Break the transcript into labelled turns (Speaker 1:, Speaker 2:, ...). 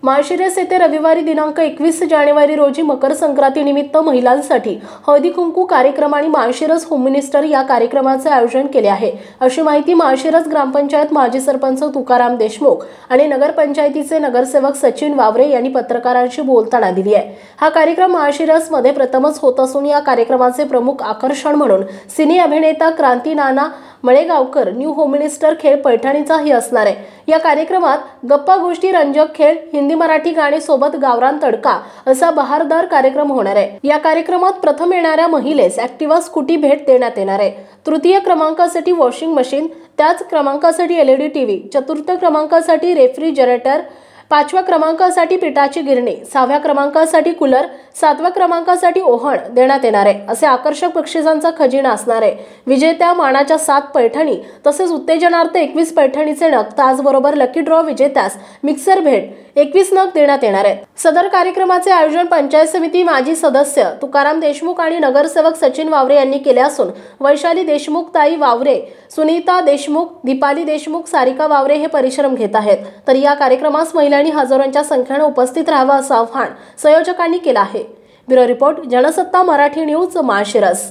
Speaker 1: माळशिरस येथे रविवारी दिनांक 21 जानेवारी रोजी मकर संक्रांतीनिमित्त महिलांसाठी हळदी कुंकू कार्यक्रम आणि माळशिरस होम मिनिस्टर या कार्यक्रमाचे आयोजन केले आहे, अशी माहिती माळशिरस ग्रामपंचायत माजी सरपंच तुकाराम देशमुख आणि नगरपंचायतीचे नगरसेवक सचिन वावरे यांनी पत्रकारांशी बोलताना दिली आहे। हा कार्यक्रम माळशिरस मध्ये प्रथमच होत असून या कार्यक्रमाचे प्रमुख आकर्षण म्हणून सिने अभिनेता क्रांती नाना मळेगावकर न्यू होम मिनिस्टर खेळ पैठणीचाही असणार आहे। या कार्यक्रमात गप्पा गोष्टी, रंजक खेळ, हिंदी मराठी गाणे सोबत गावरान तडका असा बहारदार कार्यक्रम होणार आहे। या कार्यक्रमात प्रथम येणाऱ्या महिलेस ॲक्टिवा स्कूटी भेट देण्यात येणार आहे। तृतीय क्रमांकासाठी वॉशिंग मशीन, त्याच क्रमांकासाठी LED टीव्ही, चतुर्थ क्रमांकासाठी रेफ्रिजरेटर, 5व्या क्रमांकासाठी पिठाची गिरणी, 6व्या क्रमांकासाठी कूलर, 7व्या क्रमांकासाठी ओव्हन देण्यात येणार आहे। असे आकर्षक बक्षिसांचा खजिना असणार आहे। विजेत्या मानाच्या 7 पैठणी तसेच उत्तेजनार्थ 21 पैठणीचे नग, त्याचबरोबर लकी ड्रॉ विजेत्यास मिक्सर भेट 21 नग देण्यात येणार आहेत। सदर कार्यक्रमाचे आयोजन पंचायत समिती माजी सदस्य तुकाराम देशमुख आणि नगरसेवक सचिन वावरे यांनी केले असून वैशाली देशमुख, ताई वावरे, सुनीता देशमुख, दीपाली देशमुख, सारिका वावरे हे परिश्रम घेत आहेत। तर या कार्यक्रमास महिलांनी हजारोंच्या संख्येने उपस्थित राहावं असं आवाहन संयोजकांनी केलं आहे। Bureau report, Jansatta Marathi news, Malshiras.